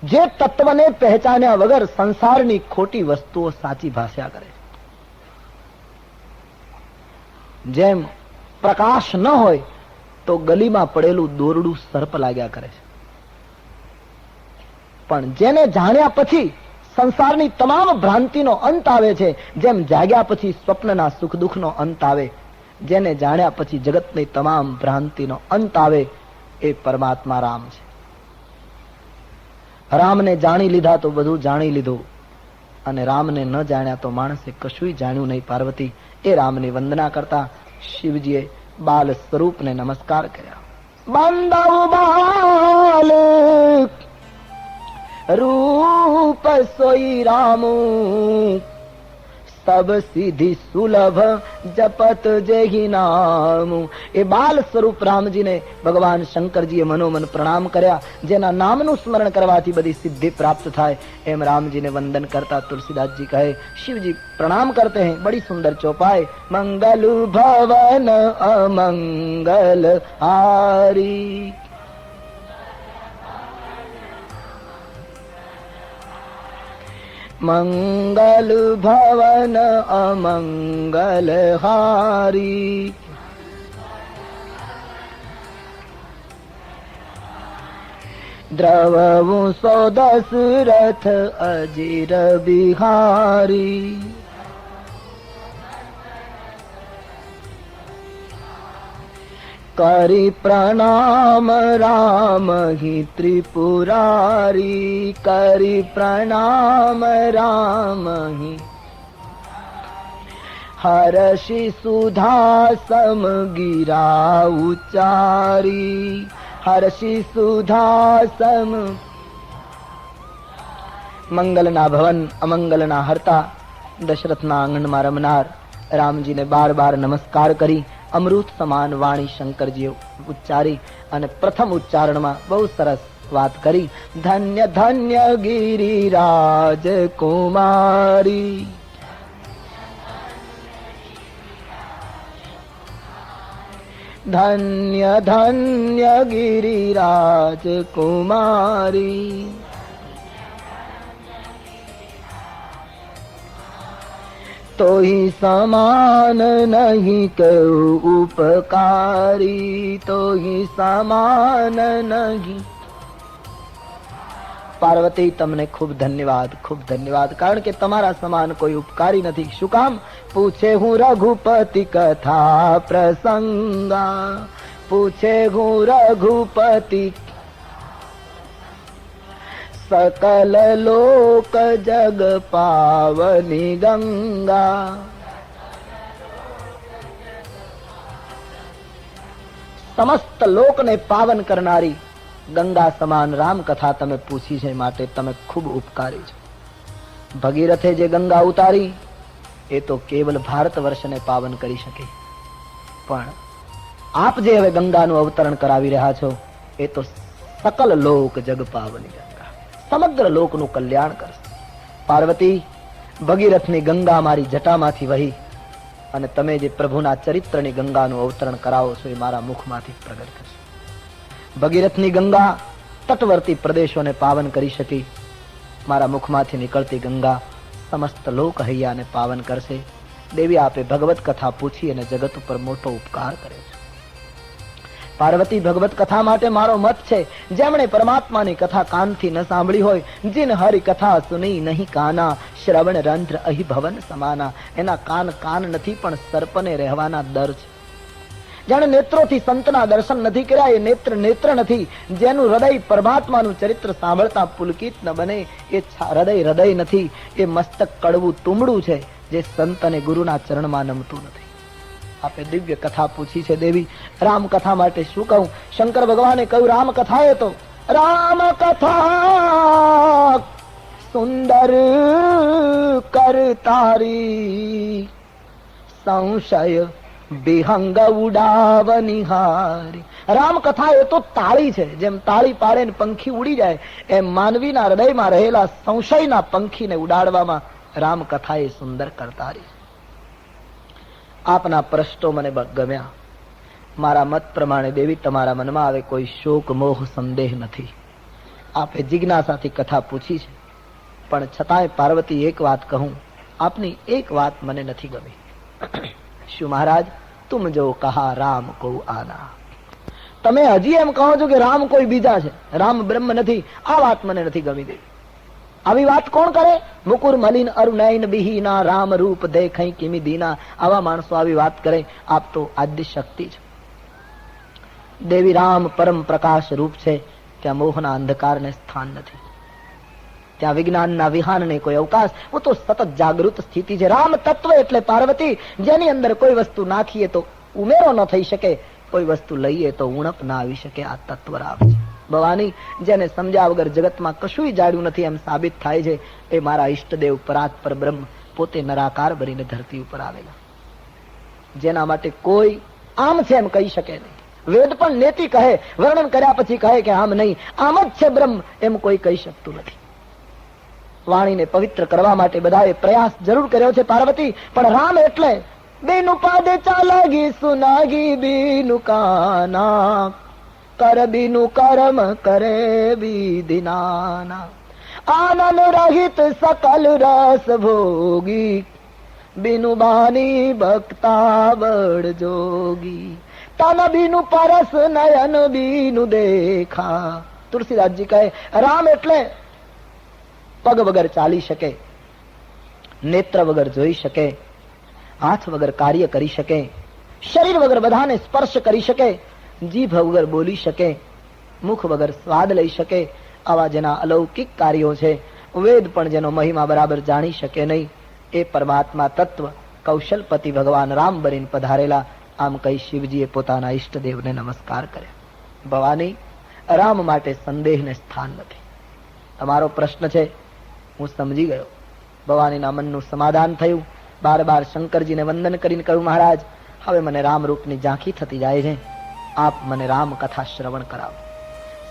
જે તત્વને પહેચાન્યા વગર સંસારની ખોટી વસ્તુઓ સાચી ભાષ્યા કરે છે. જેમ પ્રકાશ ન હોય તો ગલીમાં પડેલું દોરડું સર્પ લાગ્યા કરે છે. પણ જેને જાણ્યા પછી સંસારની તમામ ભ્રાંતિનો અંત આવે છે, જેમ જાગ્યા પછી સ્વપ્નના સુખ દુઃખનો અંત આવે, જેને જાણ્યા પછી જગતની તમામ ભ્રાંતિનો અંત આવે, એ પરમાત્મા રામ છે. રામને જાણી લીધા તો બધું જાણી લીધું, અને રામને ન જાણ્યા તો માણસે કશું જાણ્યું નહીં. પાર્વતી એ રામની વંદના કરતા શિવજીએ બાલ સ્વરૂપને નમસ્કાર કર્યા. બાંધવ બાલ रूप सोई रामू, सब सिद्धि सुलभ जपत जेहि नामू. એ બાલ સ્વરૂપ રામજીને ભગવાન શંકરજીએ મનોમન પ્રણામ કર્યા. જેના નામનું સ્મરણ કરવાથી બધી સિદ્ધિ પ્રાપ્ત થાય, એમ રામજીને વંદન કરતા તુલસીદાસજી કહે, શિવજી प्रणाम करते हैं. बड़ी सुंदर चौपाई. मंगल भवन अमंगल हारी, मंगल भवन अमंगल हारी, द्रवऊ सो दशरथ अजिर बिहारी, करि प्रणाम राम ही त्रिपुरारी, करि प्रणाम राम ही हर्षि सुधा सम गिरा उचारी, हर्षि सुधा सम. મંગલના ભવન અમંગલના હરતા દશરથના આંગણમાં રમનાર રામજીને બાર બાર નમસ્કાર કરી અમૃત સમાન વાણી શંકરજીએ ઉચ્ચારી અને પ્રથમ ઉચ્ચારણમાં બહુ સરસ વાત કરી. ધન્ય ધન્ય ગિરિરાજ કુમારી, ધન્ય ધન્ય ગિરિરાજ કુમારી, तो ही समान नहीं कऊ उपकारी, तो ही समान नहीं. પાર્વતી તમને ખૂબ ધન્યવાદ, ખૂબ ધન્યવાદ, કારણ કે તમારા સમાન કોઈ ઉપકારી નથી. શું કામ? પૂછે હું રઘુપતિ કથા પ્રસંગા, પૂછે હું રઘુપતિ સકલ લોક જગ પાવની ગંગા. સમસ્ત લોકને પાવન કરનારી ગંગા સમાન રામ કથા તમે પૂછી છે, માટે તમે ખૂબ ઉપકારી છો. ભગીરથે જે ગંગા ઉતારી એ તો કેવલ ભારત વર્ષને પાવન કરી શકે, પણ આપ જે હવે ગંગાનું અવતરણ કરાવી રહ્યા છો એ તો સકલ લોક જગ પાવની ગંગા, સમગ્ર લોકનું કલ્યાણ કરશે. પાર્વતી, ભગીરથની ગંગા મારી જટામાંથી વહી અને તમે જે પ્રભુના ચરિત્રની ગંગાનું અવતરણ કરાવો છો એ મારા મુખમાંથી પ્રગટ થશે. ભગીરથની ગંગા તટવર્તી પ્રદેશોને પાવન કરી શકી, મારા મુખમાંથી નીકળતી ગંગા સમસ્ત લોક હૈયાને પાવન કરશે. દેવી, આપે ભગવત કથા પૂછી અને જગત ઉપર મોટો ઉપકાર કર્યો છે. પાર્વતી, ભગવત કથા માટે મારો મત છે, જેમણે પરમાત્માની કથા કાનથી ન સાંભળી હોય, જીન હરિ કથા સુની નહીં કાના, શ્રવણ રંધ્ર અહી ભવન સમાના. એના કાન નથી, પણ સર્પને રહેવાના દર છે. જેણે નેત્રોથી સંતના દર્શન નથી કર્યા એ નેત્ર નથી. જેનું હૃદય પરમાત્માનું ચરિત્ર સાંભળતા પુલકિત ન બને એ હૃદય નથી. એ મસ્તક કડવું તુંબડું છે, જે સંત અને ગુરુના ચરણમાં નમતું નથી. આપે દિવ્ય કથા પૂછી છે દેવી. રામ કથા માટે શું કહું? શંકર ભગવાને કહ્યું, રામ કથા એ તો રામ કથા સુંદર કર તારી, સંશય વિહંગ ઉડાવનિહારી. રામ કથા એ તો તાળી છે, જેમ તાળી પાડે ને પંખી ઉડી જાય, એમ માનવીના હૃદયમાં રહેલા સંશયના પંખીને ઉડાડવામાં રામ કથા એ સુંદર કરતારી. આપના પ્રશ્નો મને ગમ્યા. મારા મત પ્રમાણે દેવી તમારા મનમાં આવે કોઈ શોક મોહ સંદેહ નથી. આપે જિજ્ઞાસાથી કથા પૂછી છે, પણ છતાંય પાર્વતી એક વાત કહું, આપની એક વાત મને નથી ગમી. શું મહારાજ? તુમ જો કહા રામ કો આના. તમે હજી એમ કહો છો કે રામ કોઈ બીજા છે, રામ બ્રહ્મ નથી. આ વાત મને નથી ગમી દેવી. આવી વાત કોણ કરે? મુકુર મલિન અરુનયન બિહીના, રામ રૂપ દેખઈ કિમી દીના. આવા માણસો આવી વાત કરે. આપ તો આદ્ય શક્તિ છે દેવી. રામ પરમ પ્રકાશ રૂપ છે, ત્યાં મોહના અંધકારને સ્થાન નથી, ત્યાં વિજ્ઞાનના વિહાનને કોઈ અવકાશ. હું તો સતત જાગૃત સ્થિતિ છે. રામ તત્વ એટલે પાર્વતી, જેની અંદર કોઈ વસ્તુ નાખીએ તો ઉમેરો ન થઈ શકે, કોઈ વસ્તુ લઈએ તો ઉણપ ના આવી શકે. આ તત્વ રામ છે. ભવાની, જેને સમજ્યા વગર જગતમાં કશું જાડ્યું નથી એમ સાબિત થાય છે, એ મારા ઈષ્ટદેવ પરાત પર બ્રહ્મ પોતે નરાકાર બનીને ધરતી ઉપર આવેલા, જેના માટે કોઈ આમ છે એમ કહી શકે નહીં. વેદ પણ નેતિ કહે, વર્ણન કર્યા પછી કહે કે આમ નહીં, આમ જ છે બ્રહ્મ, એમ કોઈ કહી શકતું નથી. વાણીને પવિત્ર કરવા માટે બધાએ પ્રયાસ જરૂર કર્યો છે પાર્વતી, પણ રામ એટલે બેનું પાદે ચાલાગી સુનાગી બીનું કાના, કર બીનું કર્મ કરે બીદિનાના, આનંદ રહિત સકલ રસ ભોગી, બીનું બાની ભક્તા બળ જોગી, તન બીનું પરસ નયન બીનું દેખા. તુલસીદાસજી કહે રામ એટલે પગ વગર ચાલી શકે, નેત્ર વગર જોઈ શકે, હાથ વગર કાર્ય કરી શકે, શરીર વગર બધાને સ્પર્શ કરી શકે, જીભ વગર બોલી શકે, મુખ વગર સ્વાદ લઈ શકે. આવા જેના અલૌકિક કાર્યો છે, વેદ પણ જેનો મહિમા બરાબર જાણી શકે નહીં, એ પરમાત્મા તત્વ કૌશલપતિ ભગવાન રામ બનીને પધારેલા. આમ કહી શિવજીએ પોતાના ઈષ્ટદેવને નમસ્કાર કર્યા. ભવાની, રામ માટે સંદેહને સ્થાન નથી. તમારો પ્રશ્ન છે, હું સમજી ગયો. ભવાનીના મનનું સમાધાન થયું. બાર બાર શંકરજીને વંદન કરીને કહ્યું, મહારાજ, હવે મને રામ રૂપની ઝાંખી થતી જાય છે, આપ મને રામ કથા શ્રવણ કરાવો.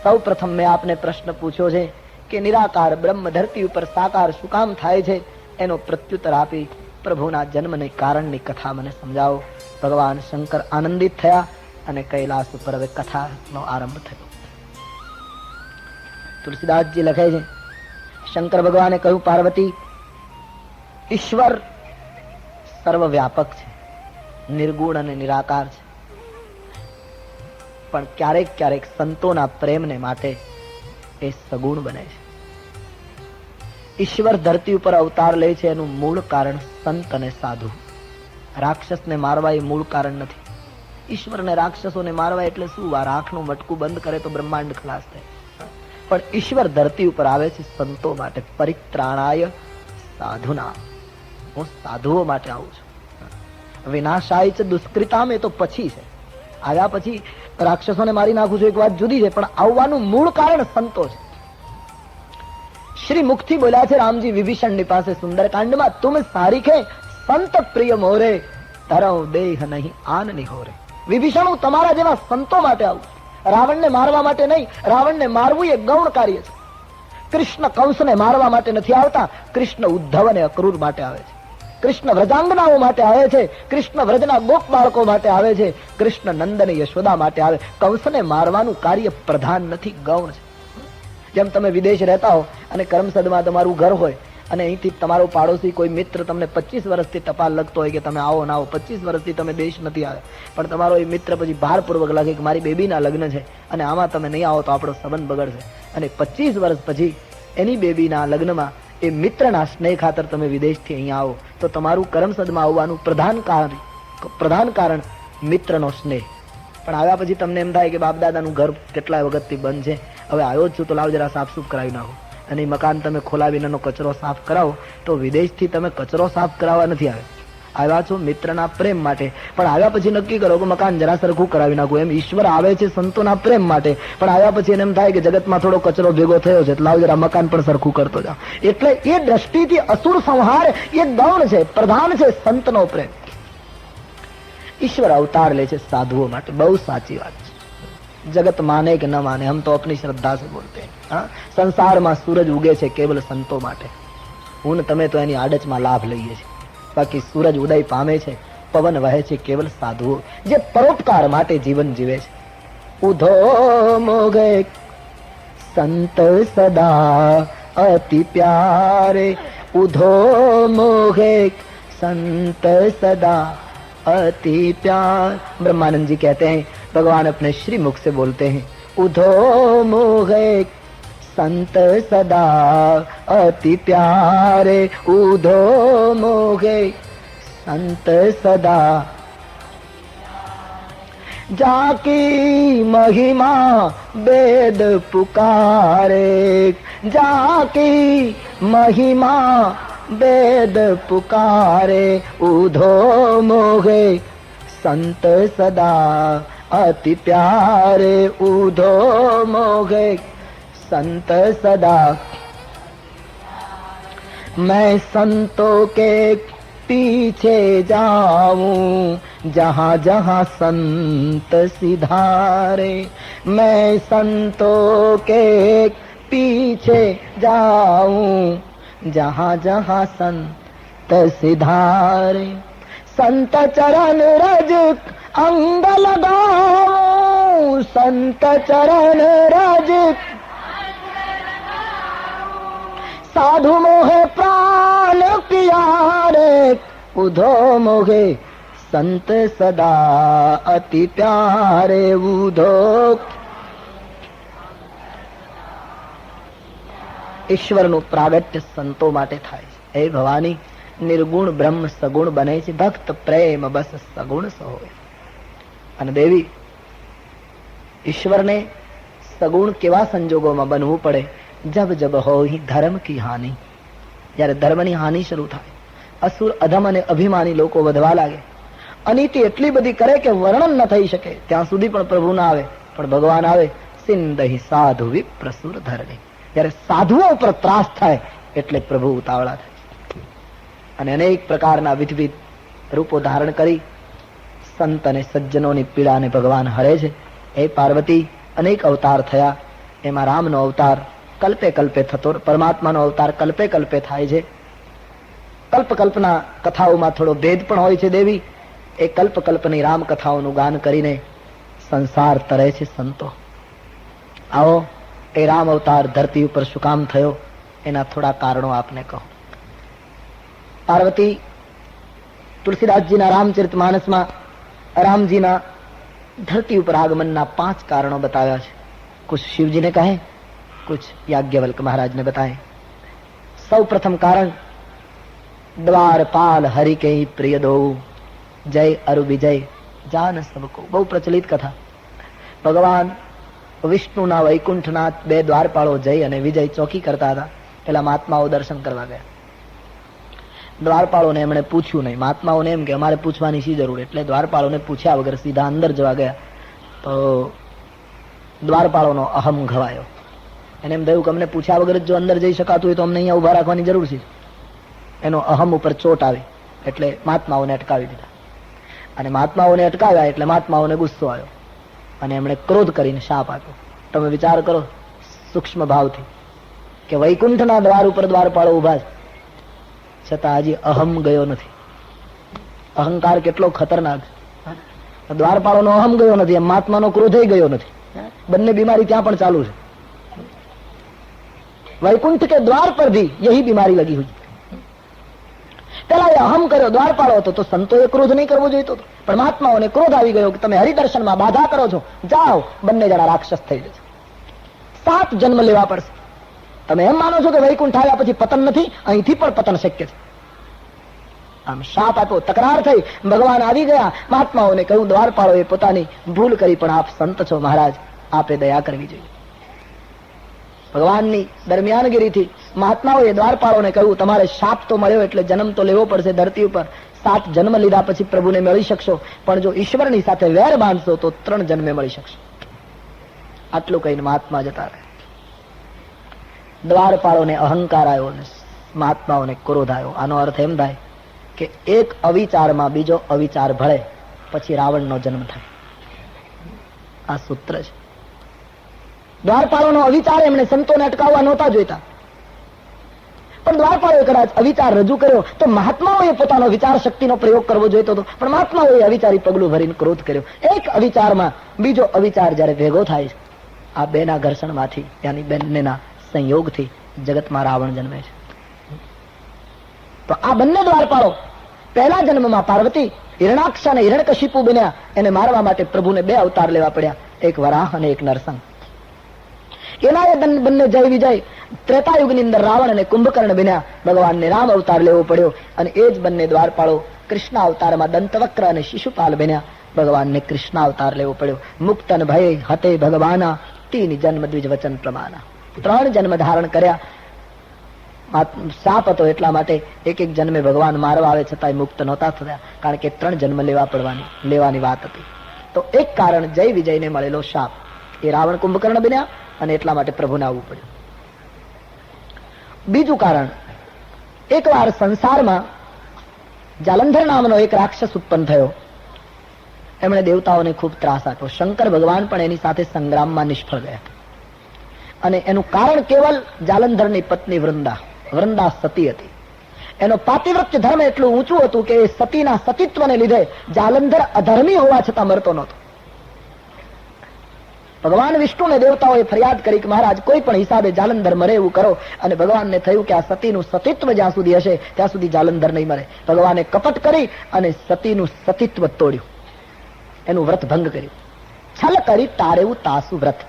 સૌ પ્રથમ મેં આપને પ્રશ્ન પૂછ્યો છે કે નિરાકાર બ્રહ્મ ધરતી ઉપર સાકાર શું કામ થાય છે, એનો પ્રત્યુત્તર આપી પ્રભુના જન્મને કારણની કથા મને સમજાવો. ભગવાન શંકર આનંદિત થયા અને કૈલાસ ઉપર હવે કથાનો આરંભ થયો. તુલસીદાસજી લખે છે, શંકર ભગવાને કહ્યું, પાર્વતી, ઈશ્વર સર્વવ્યાપક છે, નિર્ગુણ અને નિરાકાર છે, પણ ક્યારેક ક્યારેક સંતોના પ્રેમને માટે એ સગુણ બને છે. ઈશ્વર ધરતી ઉપર અવતાર લે છે, એનું મૂળ કારણ સંત અને સાધુ. રાક્ષસને મારવા એ મૂળ કારણ નથી. ઈશ્વરને રાક્ષસોને મારવા એટલે શું? આ રાખનું મટકું બંધ કરે તો બ્રહ્માંડ ખલાસ થાય. પણ ઈશ્વર ધરતી ઉપર આવે છે સંતો માટે. પરિત્રાણાય સાધુના, હું સાધુઓ માટે આવું છું. વિનાશાય છે દુષ્કૃતામ, એ તો પછી છે. આવ્યા પછી રાક્ષસોને મારી નાખું છું એક વાત જુદી છે, પણ આવવાનું મૂળ કારણ સંતો છે. શ્રી મુખથી બોલ્યા છે રામજી વિભીષણની પાસે સુંદરકાંડમાં, તુમ સારીખે સંત પ્રિય મોરે, તરવ દેહ નહીં આન નિહોરે. વિભીષણ, હું તમારા જેવા સંતો માટે આવું, રાવણને મારવા માટે નહીં. રાવણને મારવું એ ગૌણ કાર્ય છે. કૃષ્ણ કંસને મારવા માટે નથી આવતા, કૃષ્ણ ઉદ્ધવ અને અક્રૂર માટે આવે છે. કૃષ્ણ વ્રજાંગનાઓ માટે આવે છે, કૃષ્ણ વ્રજના ગોપ બાળકો માટે આવે છે, કૃષ્ણ નંદન યશોદા માટે આવે. કંસને મારવાનું કાર્ય પ્રધાન નથી, ગૌણ છે. જેમ તમે વિદેશ રહેતા હો અને કરમસદમાં તમારું ઘર હોય અને અહીંથી તમારો પાડોશી કોઈ મિત્ર તમને 25 વર્ષથી ટપાલ લખતો હોય કે તમે આવો ના આવો, 25 વર્ષથી તમે દેશ નથી આવ્યા, પણ તમારો એ મિત્ર પછી ભારપૂર્વક લખે કે મારી બેબીના લગ્ન છે અને આમાં તમે નહીં આવો તો આપણો સંબંધ બગડશે, અને 25 વર્ષ પછી એની બેબીના લગ્નમાં એ મિત્રના સ્નેહ ખાતર તમે વિદેશથી અહીંયા આવો, તો તમારું કરમસદમાં આવવાનું પ્રધાન કારણ મિત્રનો સ્નેહ. પણ આવ્યા પછી તમને એમ થાય કે બાપ દાદાનું ઘર કેટલા વખતથી બંધ છે, હવે આવ્યો જ છું તો લાવ જરા સાફ સૂફ કરાવી નાખો, અને મકાન તમે ખોલા વિનાનો કચરો સાફ કરાવો. તો વિદેશથી તમે કચરો સાફ કરાવવા નથી આવ્યા છો મિત્રના પ્રેમ માટે, પણ આવ્યા પછી નક્કી કરો કે મકાન જરા સરખું કરાવી નાખું. એમ ઈશ્વર આવે છે સંતોના પ્રેમ માટે, પણ આવ્યા પછી એને એમ થાય કે જગતમાં થોડો કચરો ભેગો થયો છે, લાવ જરા મકાન પણ સરખું કરતો જાઓ. એટલે એ દ્રષ્ટિથી અસુર સંહાર એ ગૌણ છે, પ્રધાન છે સંતનો પ્રેમ. ઈશ્વર અવતાર લે છે સાધુઓ માટે, બહુ સાચી વાત છે. जगत माने कि न माने, हम तो अपनी श्रद्धा से बोलते हैं. हाँ, संसाરમાં સૂરજ ઉગે છે કેવલ સંતો માટે. હું તમે તો એની આડચમાં લાભ લઈએ છીએ, બાકી સૂરજ ઉદય પામે છે, પવન વહે છે કેવલ સાધુઓ જે પરોપકાર માટે જીવન જીવે છે. ઉધો મોગે સંત સદા અતિ પ્યારે, ઉધો મોગે संत सदा अति प्यार. ब्रह्मानंद जी कहते हैं, भगवान अपने श्री मुख से बोलते हैं, उधो मोहे संत सदा अति प्यारे, उधो मोहे संत सदा. जाकी महिमा वेद पुकारे, जाकी महिमा वेद पुकारे, उधो मोहे संत सदा अति प्यारे, उधो मोहे संत सदा. मैं संतों के पीछे जाऊं जहां जहां संत सिधारे, मैं संतों के पीछे जाऊं जहां जहां संत सिधारे. संत चरण रज अंग लगाऊं, संत चरण रज साधु मोहे प्राण प्यारे, उधो मोहे संत सदा अति प्यारे, उधो. ઈશ્વરનું પ્રાગટ્ય સંતો માટે થાય છે. હે ભવાની, નિર્ગુણ બ્રહ્મ સગુણ બને છે, ભક્ત પ્રેમ બસ સગુણ સોય. અને દેવી, ઈશ્વરને સગુણ કેવા સંજોગોમાં બનવું પડે? જબ જબ હોય ધર્મ કી હાનિ, જયારે ધર્મની હાનિ શરૂ થાય, અસુર અધમ અને અભિમાની લોકો વધવા લાગે, અનીતિ એટલી બધી કરે કે વર્ણન ન થઈ શકે, ત્યાં સુધી પણ પ્રભુ ના આવે. પણ ભગવાન આવે. સિંદહી સાધુ વિપ્રસુર ધરણી, જયારે સાધુઓ ઉપર ત્રાસ થાય એટલે પ્રભુ ઉતાવળા થાય અને અનેક પ્રકારના વિધવિધ રૂપો ધારણ કરી સંત અને સજ્જનોની પીડાને ભગવાન હરે છે. એ પાર્વતી અનેક અવતાર થયા, એમાં રામનો અવતાર કલ્પે કલ્પે થતો, પરમાત્માનો અવતાર કલ્પે કલ્પે થાય છે. કલ્પ કલ્પના કથાઓમાં થોડો ભેદ પણ હોય છે. દેવી, એ કલ્પ કલ્પની રામ કથાઓનું ગાન કરીને સંસાર તરે છે સંતો. આવો, એ રામ અવતાર ધરતી ઉપર શું કામ થયો, એના થોડા કારણો આપને કહો. પાર્વતી તુલસીદાસજીના રામચરિતમાનસમાં રામજીના ધરતી ઉપર આગમનના 5 કારણો બતાવ્યા છે. कुछ शिव जी ने कहे, कुछ याज्ञवल्क महाराज ने बताए. सौ प्रथम कारण, द्वारपाल हरि के ही प्रिय दो, जय अरु विजय जान सबको. બહુ પ્રચલિત કથા. ભગવાન વિષ્ણુના વૈકુંઠના બે દ્વારપાળો જઈ અને વિજય ચોકી કરતા હતા. પેલા મહાત્માઓ દર્શન કરવા ગયા. દ્વારપાળોને એમણે પૂછ્યું નહીં. મહાત્માઓને એમ કે અમારે પૂછવાની શી જરૂર, એટલે દ્વારપાળોને પૂછ્યા વગર સીધા અંદર જવા ગયા. તો દ્વારપાળોનો અહમ ઘવાયો. એને એમ થયું કે અમને પૂછ્યા વગર જો અંદર જઈ શકાતું હોય તો અમને અહીંયા ઉભા રાખવાની જરૂર છે. એનો અહમ ઉપર ચોટ આવી એટલે મહાત્માઓને અટકાવી દીધા. અને મહાત્માઓને અટકાવ્યા એટલે મહાત્માઓને ગુસ્સો આવ્યો અને એમણે ક્રોધ કરીને શાપ આપ્યો. તમે વિચાર કરો સૂક્ષ્મ ભાવથી કે વૈકુંઠના દ્વાર ઉપર દ્વારપાળો ઉભા છે, છતાં હજી અહમ ગયો નથી. અહંકાર કેટલો ખતરનાક છે. દ્વારપાળોનો અહમ ગયો નથી, એમ મહાત્માનો ક્રોધે ગયો નથી. બંને બીમારી ત્યાં પણ ચાલુ છે. વૈકુંઠ કે દ્વાર પર ભી યહી બીમારી લગી હુઈ. પેલા એ અહમ કર્યો, દ્વારપાળો હતો તો સંતોએ ક્રોધ નહીં કરવો જોઈતો, પણ મહાત્માઓને ક્રોધ આવી ગયો કે તમે હરિદર્શનમાં બાધા કરો છો, જાઓ, બંને જણા રાક્ષસ થઈ જશે. 7 જન્મ લેવા પડશે. તમે એમ માનો છો કે વૈકુંઠ આવ્યા પછી પતન નથી? અહીંથી પણ પતન શક્ય છે. આમ શાપ આપ્યો, તકરાર થઈ, ભગવાન આવી ગયા. મહાત્માઓને કહ્યું દ્વારપાળોએ પોતાની ભૂલ કરી, પણ આપ સંત છો મહારાજ, આપે દયા કરવી જોઈએ. ભગવાનની દરમિયાનગીરીથી મહાત્માઓએ દ્વારપાળોને કહ્યું તમારે શાપ તો મળ્યો એટલે જન્મ તો લેવો પડશે ધરતી ઉપર. 7 જન્મ લીધા પછી પ્રભુને મળી શકશો, પણ જો ઈશ્વરની સાથે વેર બાંધશો તો 3 જન્મે મળી શકશો. આટલું કહીને મહાત્મા જતા રહે. દ્વારપાળોને અહંકાર આવ્યો અને મહાત્માઓને ક્રોધ આવ્યો. આનો અર્થ એમ થાય કે એક અવિચારમાં બીજો અવિચાર ભળે પછી રાવણનો જન્મ થાય. આ સૂત્ર છે. દ્વારપાળોનો અવિચાર એમણે સંતોને અટકાવવા નહોતા જોઈતા, પણ દ્વારપાળોએ કદાચ અવિચાર રજૂ કર્યો તો મહાત્માઓએ પોતાનો વિચાર શક્તિનો પ્રયોગ કરવો જોઈતો હતો, પણ મહાત્માઓએ અવિચારી પગલું ભરીને ક્રોધ કર્યો. એક અવિચારમાં બીજો અવિચાર જયારે ભેગો થાય છે, આ બેના ઘર્ષણમાંથી, યાની બંનેના સંયોગથી જગતમાં રાવણ જન્મે છે. તો આ બંને દ્વારપાળો પહેલા જન્મમાં પાર્વતી હિરણાક્ષ અને હિરણ્યકશિપુ બન્યા. એને મારવા માટે પ્રભુને 2 અવતાર લેવા પડ્યા, એક વરાહ અને એક નરસંગ. એના એ બંને જય વિજય ત્રેતાયુગની અંદર રાવણ અને કુંભકર્ણ બન્યા. ભગવાનને રામ અવતાર લેવો પડ્યો અને એ જ બંને દ્વારપાળો કૃષ્ણ અવતારમાં દંતવક્ર અને શિશુપાલ બન્યા. ભગવાનને કૃષ્ણ અવતાર લેવો પડ્યો. મુક્તન ભય હતે ભગવાના 3 જન્મ દ્વિજ વચન પ્રમાના. 3 જન્મ ધારણ કર્યા. શાપ હતો એટલા માટે એક જન્મે ભગવાન મારવા આવે છતાંય મુક્ત નહોતા થયા, કારણ કે 3 જન્મ લેવાની વાત હતી. તો એક કારણ જય વિજયને મળેલો શાપ, એ રાવણ કુંભકર્ણ બન્યા અને એટલા માટે પ્રભુને આવવું પડ્યું. બીજું કારણ, એકવાર સંસારમાં જાલંધર નામનો એક રાક્ષસ ઉત્પન્ન થયો. એમણે દેવતાઓને ખૂબ ત્રાસ આપ્યો. શંકર ભગવાન પણ એની સાથે સંગ્રામમાં નિષ્ફળ ગયા. અને એનું કારણ કેવલ જાલંધરની પત્ની વૃંદા સતી હતી. એનો પાતિવ્રત્ય ધર્મ એટલું ઊંચું હતું કે એ સતીના સતીત્વને લીધે જાલંધર અધર્મી હોવા છતાં મરતો નહોતો. ભગવાન વિષ્ણુને દેવતાઓએ ફરિયાદ કરી કે મહારાજ કોઈ પણ હિસાબે જાલંધર મરે એવું કરો. અને ભગવાનને થયું કે આ સતીનું સતીત્વ જ્યાં સુધી હશે ત્યાં સુધી જાલંધર નહીં મરે. ભગવાને કપટ કરી અને સતીનું સતીત્વ તોડ્યું, એનું વ્રત ભંગ કર્યું. છલ કરી તારેવું તાસુ વ્રત.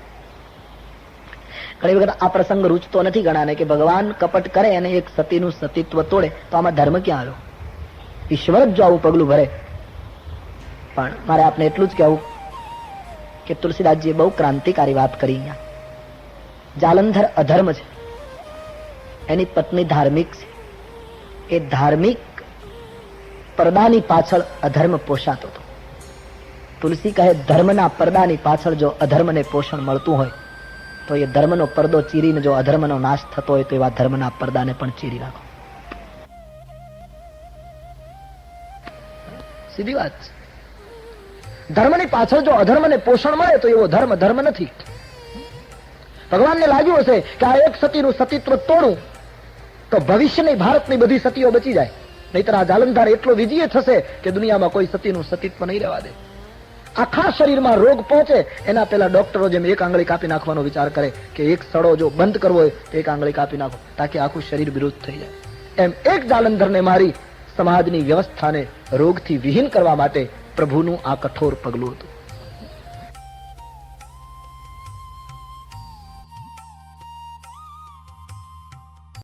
ઘણી વખત આ પ્રસંગ રૂચતો નથી ઘણાને કે ભગવાન કપટ કરે અને એક સતીનું સતીત્વ તોડે, તો આમાં ધર્મ ક્યાં આવ્યો? ઈશ્વર જ જો આવું પગલું ભરે. પણ મારે આપને એટલું જ કહેવું કે તુલસીદાસજીએ બહુ ક્રાંતિકારી વાત કરી. અહીંયા જાલંધર અધર્મ છે, એની પત્ની ધાર્મિક છે. એ ધાર્મિક પડદાની પાછળ અધર્મ પોષાતો હતો. તુલસી કહે ધર્મના પડદાની પાછળ જો અધર્મને પોષણ મળતું હોય તો એ ધર્મનો પડદો ચીરીને જો અધર્મનો નાશ થતો હોય તો એવા ધર્મના પડદાને પણ ચીરી નાખો. સીધી વાત. ધર્મની પાછળ જો અધર્મને પોષણ મળે તો એવો ધર્મ નથી. ભગવાનને લાગ્યું હશે કે આ એક સતીનું સતીત્વ તોડું તો ભવિષ્યની ભારતની બધી સતીઓ બચી જાય, નહીતર આ જાલંધર એટલો વિજય થશે કે દુનિયામાં કોઈ સતીનું સતીત્વ નહીં રહેવા દે. આખા શરીરમાં રોગ પહોંચે એના પહેલા ડોક્ટરો જેમ એક આંગળી કાપી નાખવાનો વિચાર કરે કે એક સડો જો બંધ કરવો હોય તો એક આંગળી કાપી નાખો તાકી આખું શરીર વિરુદ્ધ થઈ જાય. એમ એક જાલંધરને મારી સમાજની વ્યવસ્થાને રોગથી વિહીન કરવા માટે પ્રભુનું આ કઠોર પગલું હતું.